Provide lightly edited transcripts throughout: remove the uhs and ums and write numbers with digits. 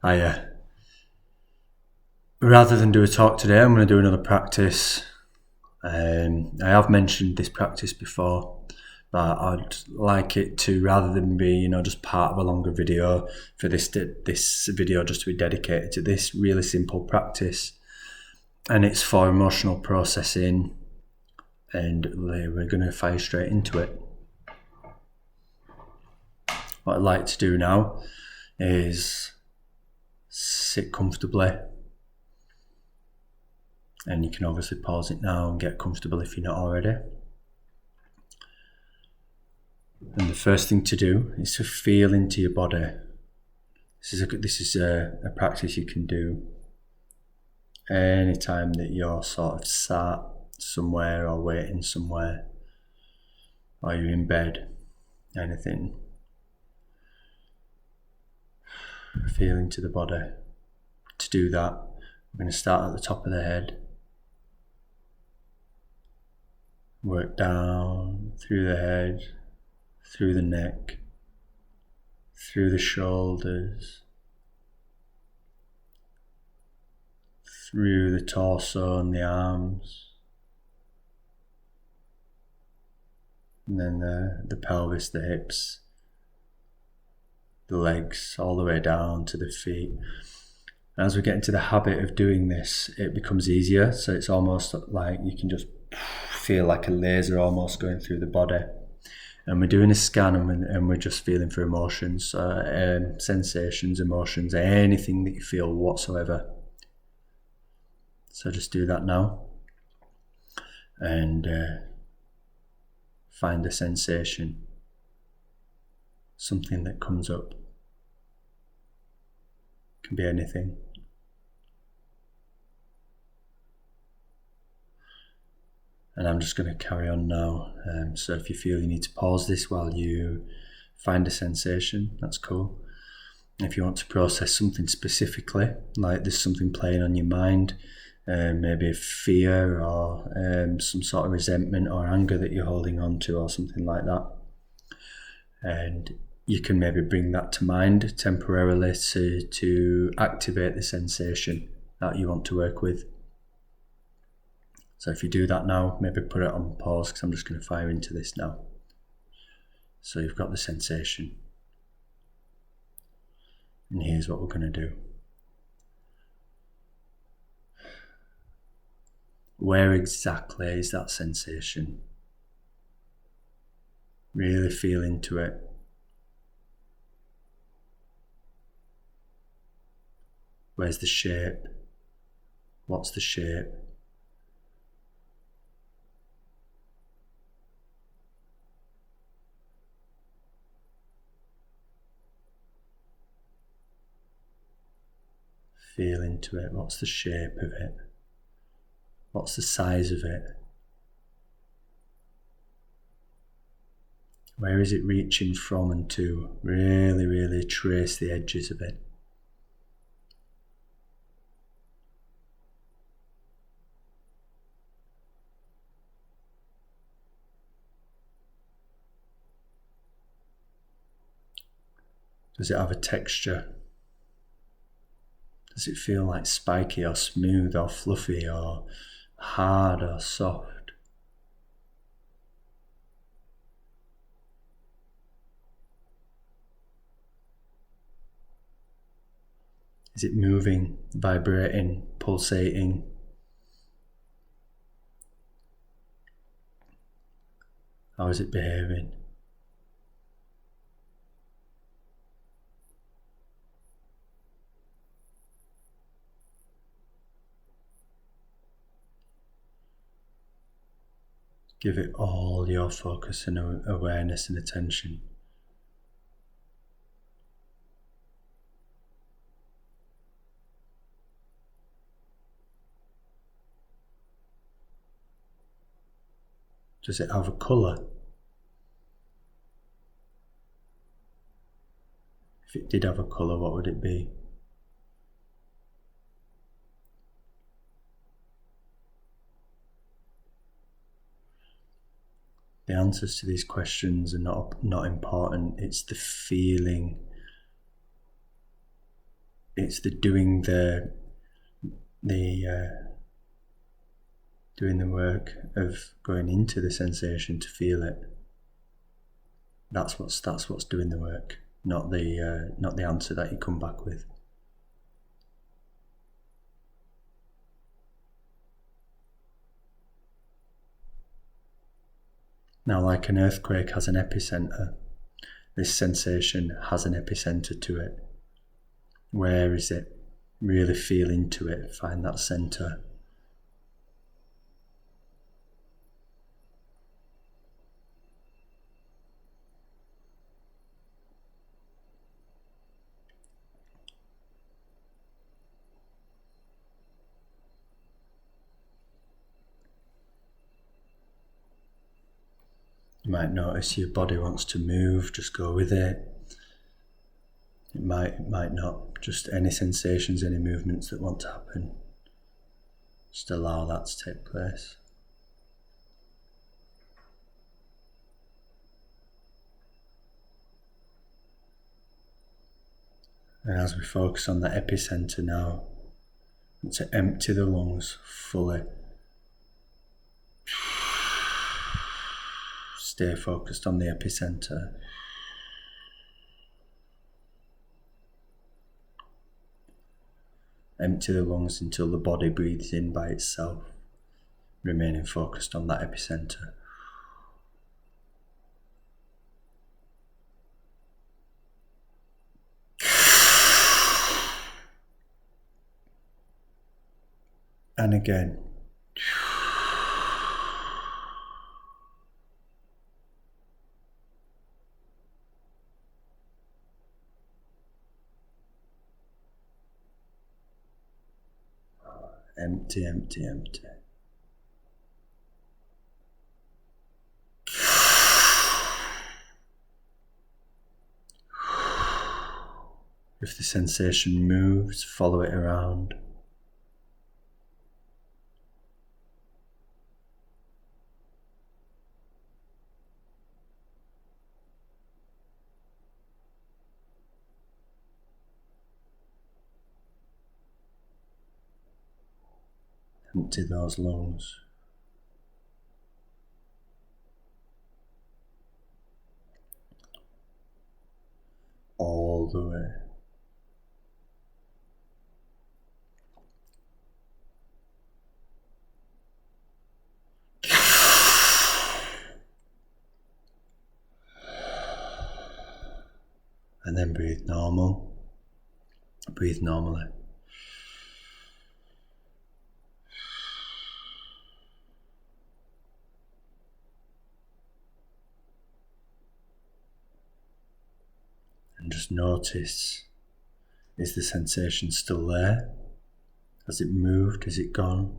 Rather than do a talk today, I'm going to do another practice. I have mentioned this practice before, but I'd like it to, rather than be, just part of a longer video, for this video just to be dedicated to this really simple practice. And it's for emotional processing, and we're going to fire straight into it. What I'd like to do now is sit comfortably, and you can obviously pause it now and get comfortable if you're not already. And the first thing to do is to feel into your body. This is a practice you can do anytime that you're sort of sat somewhere or waiting somewhere, or you're in bed, anything. Feel into the body. To do that, we're going to start at the top of the head, work down through the head, through the neck, through the shoulders, through the torso and the arms, and then the pelvis, the hips, the legs, all the way down to the feet. And as we get into the habit of doing this, it becomes easier. So it's almost like you can just feel like a laser almost going through the body. And we're doing a scan, and we're just feeling for emotions, sensations, emotions, anything that you feel whatsoever. So just do that now, and find a sensation, something that comes up. It can be anything. And I'm just going to carry on now. So if you feel you need to pause this while you find a sensation, that's cool. If you want to process something specifically, like there's something playing on your mind, maybe fear or some sort of resentment or anger that you're holding on to, or something like that, and you can maybe bring that to mind temporarily to activate the sensation that you want to work with. So if you do that now, maybe put it on pause, because I'm just going to fire into this now. So you've got the sensation. And here's what we're going to do. Where exactly is that sensation? Really feel into it. Where's the shape? What's the shape? Feel into it. What's the shape of it? What's the size of it? Where is it reaching from and to? Really, really trace the edges of it. Does it have a texture? Does it feel like spiky or smooth or fluffy or hard or soft? Is it moving, vibrating, pulsating? How is it behaving? Give it all your focus and awareness and attention. Does it have a colour? If it did have a colour, what would it be? The answers to these questions are not important. It's the feeling it's the doing the doing the work of going into the sensation to feel it. That's what's doing the work, not the answer that you come back with. Now, like an earthquake has an epicenter, this sensation has an epicenter to it. Where is it? Really feel into it, find that center. You might notice your body wants to move, just go with it. It might not. Just any sensations, any movements that want to happen. Just allow that to take place. And as we focus on the epicenter now, to empty the lungs fully. Stay focused on the epicenter. Empty the lungs until the body breathes in by itself, remaining focused on that epicenter. And again. Empty, empty, empty. If the sensation moves, follow it around. Empty those lungs. All the way. And then breathe normal. Breathe normally. And just notice, is the sensation still there? Has it moved? Has it gone?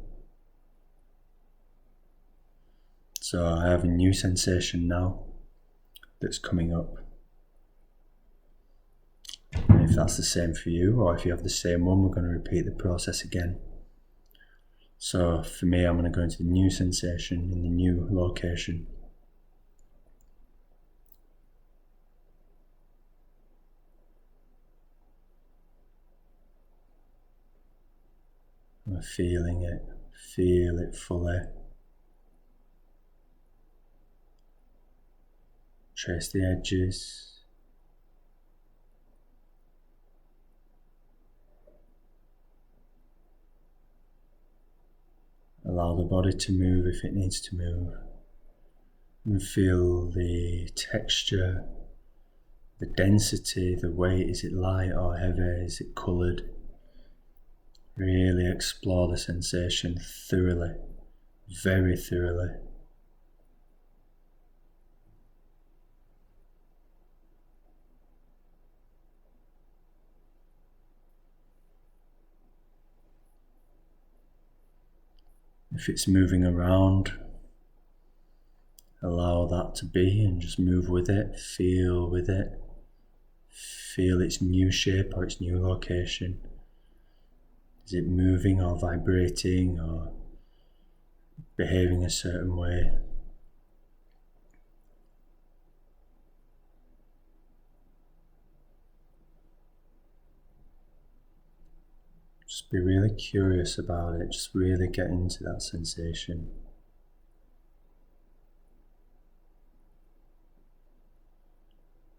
So I have a new sensation now that's coming up. And if that's the same for you, or if you have the same one, we're going to repeat the process again. So for me, I'm going to go into the new sensation in the new location. I'm feeling it, feel it fully. Trace the edges. Allow the body to move if it needs to move. And feel the texture, the density, the weight. Is it light or heavy? Is it coloured? Really explore the sensation thoroughly, very thoroughly. If it's moving around, allow that to be and just move with it, feel with it. Feel its new shape or its new location. Is it moving or vibrating or behaving a certain way? Just be really curious about it, just really get into that sensation.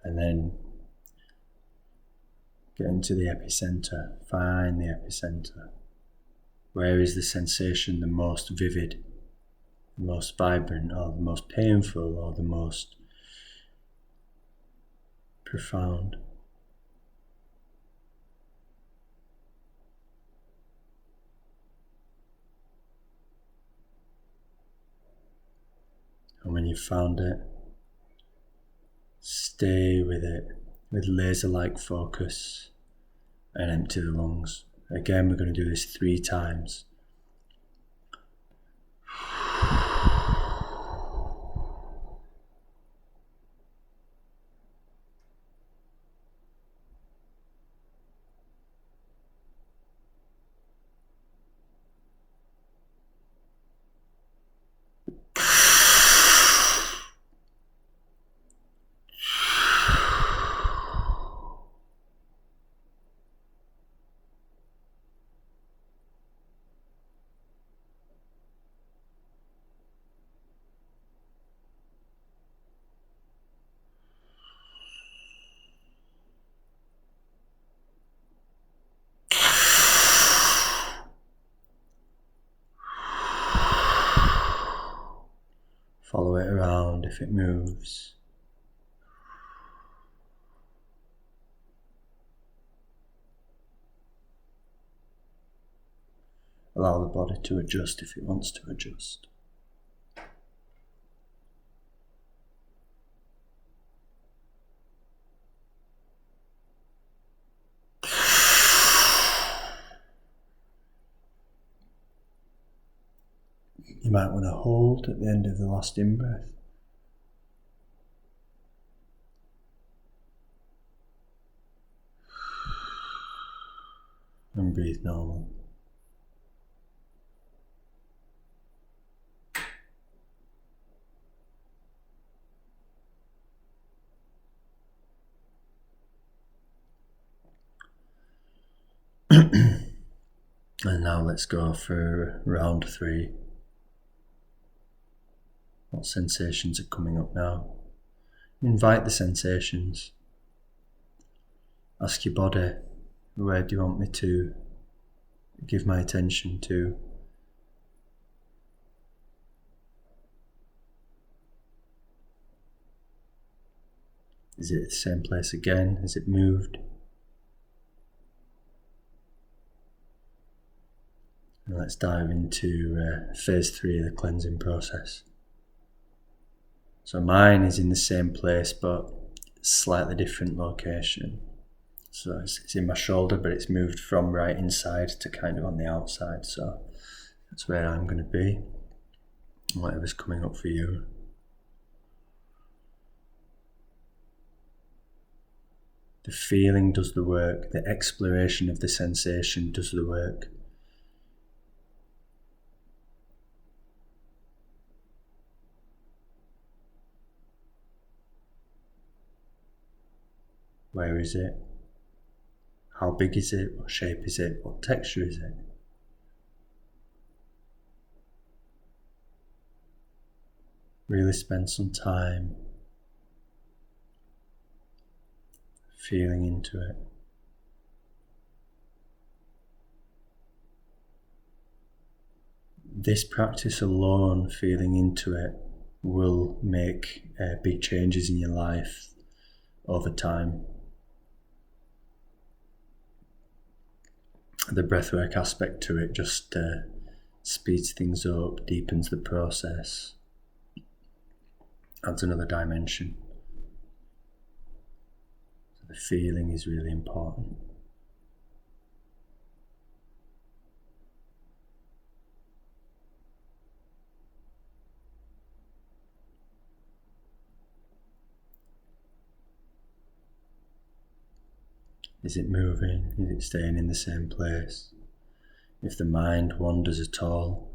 And then get into the epicenter, find the epicenter. Where is the sensation the most vivid, the most vibrant, or the most painful, or the most profound? And when you've found it, stay with it with laser-like focus and empty the lungs. Again, we're going to do this 3 times. Follow it around if it moves. Allow the body to adjust if it wants to adjust. You might want to hold at the end of the last in-breath. And breathe normal. And now let's go for round 3. What sensations are coming up now? Invite the sensations. Ask your body, where do you want me to give my attention to? Is it the same place again? Has it moved? And let's dive into phase 3 of the cleansing process. So mine is in the same place but slightly different location. So it's in my shoulder, but it's moved from right inside to kind of on the outside. So that's where I'm going to be. Whatever's coming up for you. The feeling does the work. The exploration of the sensation does the work. Where is it? How big is it? What shape is it? What texture is it? Really spend some time feeling into it. This practice alone, feeling into it, will make big changes in your life over time. The breathwork aspect to it just speeds things up, deepens the process, adds another dimension. So the feeling is really important. Is it moving? Is it staying in the same place? If the mind wanders at all,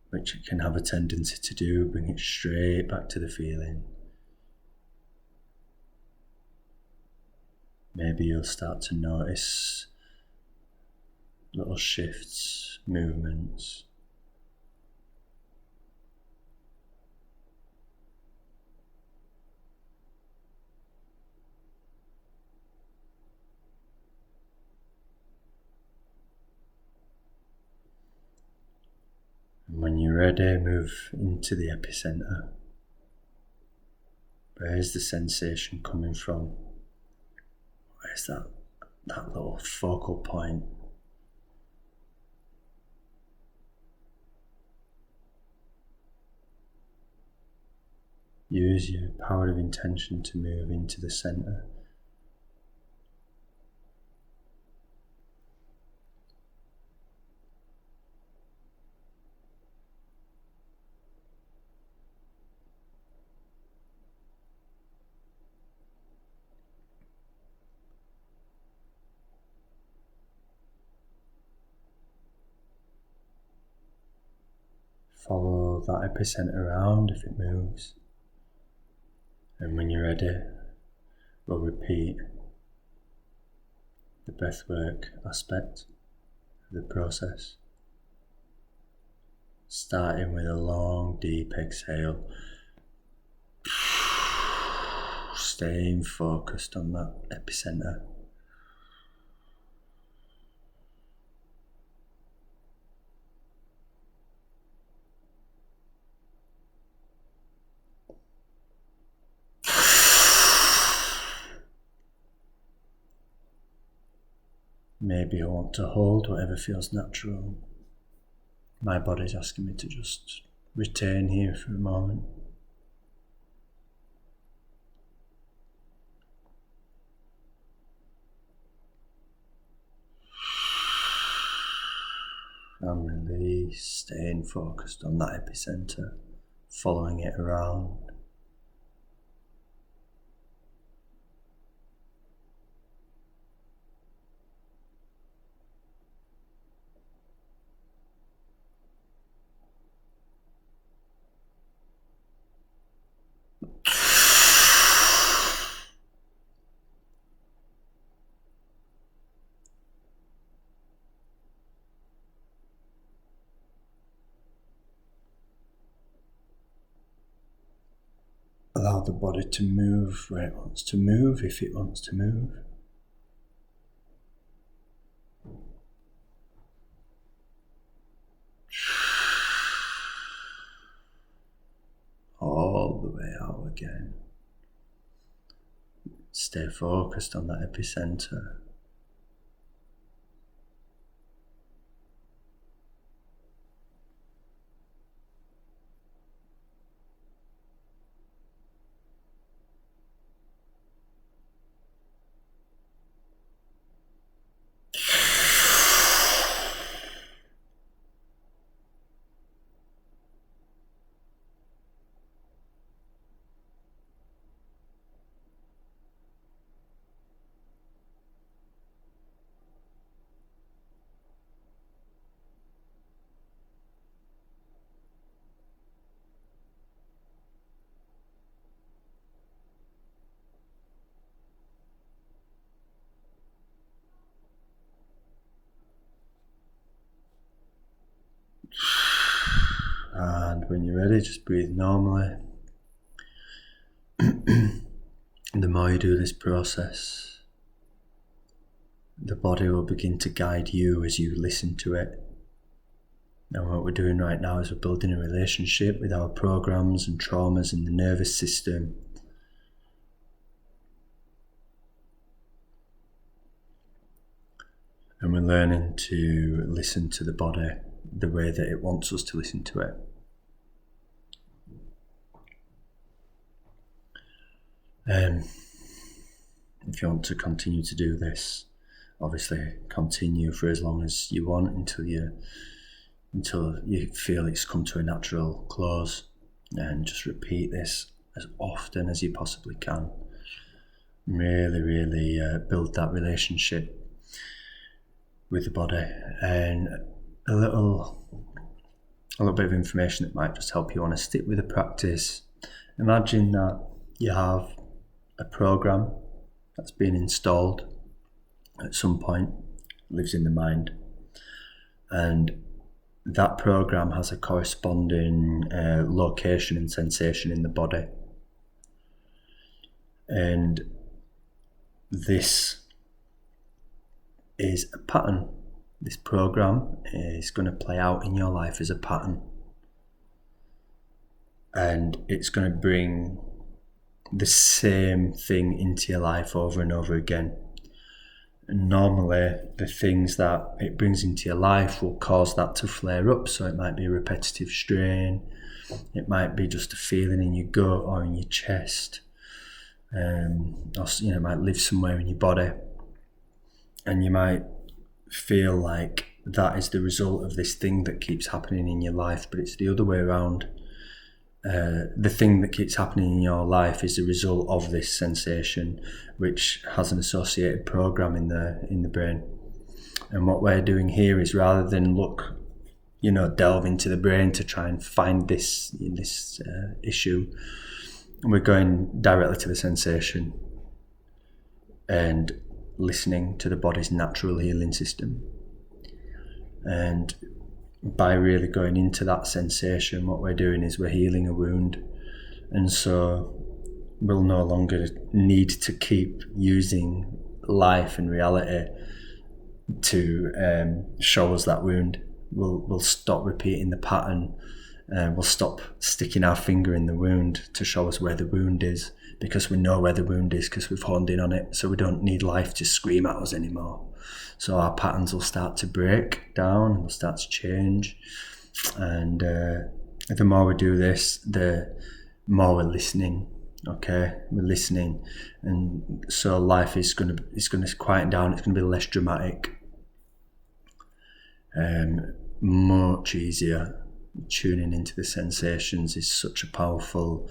which it can have a tendency to do, bring it straight back to the feeling. Maybe you'll start to notice little shifts, movements. And when you're ready, move into the epicenter. Where's the sensation coming from? Where's that little focal point? Use your power of intention to move into the center. Follow that epicenter around if it moves. And when you're ready, we'll repeat the breathwork aspect of the process. Starting with a long, deep exhale. Staying focused on that epicenter. Maybe I want to hold whatever feels natural. My body's asking me to just retain here for a moment. And release, staying focused on that epicenter, following it around. Allow the body to move where it wants to move, if it wants to move. All the way out again. Stay focused on that epicenter. And when you're ready, just breathe normally. The more you do this process, the body will begin to guide you as you listen to it. And what we're doing right now is we're building a relationship with our programs and traumas in the nervous system. And we're learning to listen to the body the way that it wants us to listen to it. If you want to continue to do this, obviously continue for as long as you want until you feel it's come to a natural close, and just repeat this as often as you possibly can. Really build that relationship with the body. And a little bit of information that might just help you want to stick with the practice. Imagine that you have a program that's been installed at some point, lives in the mind, and that program has a corresponding location and sensation in the body. And this is a pattern. This program is going to play out in your life as a pattern. And it's going to bring the same thing into your life over and over again. And normally, the things that it brings into your life will cause that to flare up. So it might be a repetitive strain. It might be just a feeling in your gut or in your chest. Or, it might live somewhere in your body. And you might feel like that is the result of this thing that keeps happening in your life, but it's the other way around. The thing that keeps happening in your life is the result of this sensation, which has an associated program in the brain. And what we're doing here is, rather than delve into the brain to try and find this issue, we're going directly to the sensation and listening to the body's natural healing system. And by really going into that sensation, what we're doing is we're healing a wound. And so we'll no longer need to keep using life and reality to show us that wound. We'll stop repeating the pattern. We'll stop sticking our finger in the wound to show us where the wound is, because we know where the wound is because we've honed in on it. So we don't need life to scream at us anymore. So our patterns will start to break down, and will start to change. And the more we do this, the more we're listening. Okay, we're listening, and so life is going to quieten down. It's going to be less dramatic, much easier. Tuning into the sensations is such a powerful,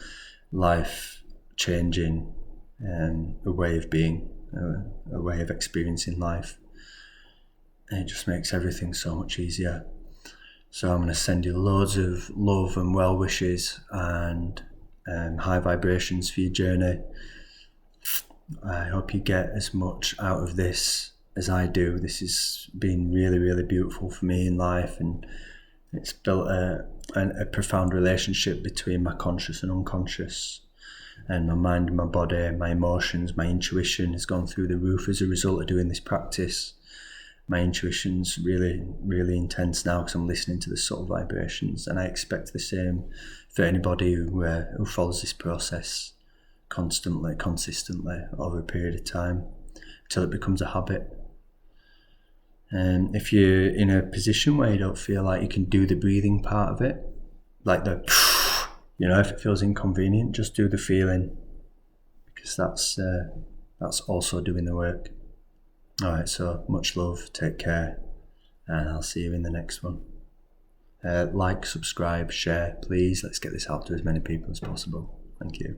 life-changing a way of being, a way of experiencing life. And it just makes everything so much easier. So I'm going to send you loads of love and well wishes and high vibrations for your journey. I hope you get as much out of this as I do. This has been really, really beautiful for me in life, and it's built a profound relationship between my conscious and unconscious, and my mind and my body, my emotions. My intuition has gone through the roof as a result of doing this practice. My intuition's really, really intense now because I'm listening to the subtle vibrations, and I expect the same for anybody who follows this process constantly, consistently over a period of time until it becomes a habit. And if you're in a position where you don't feel like you can do the breathing part of it, like if it feels inconvenient, just do the feeling, because that's also doing the work. All right, so much love, take care, and I'll see you in the next one. Like, subscribe, share, please. Let's get this out to as many people as possible. Thank you.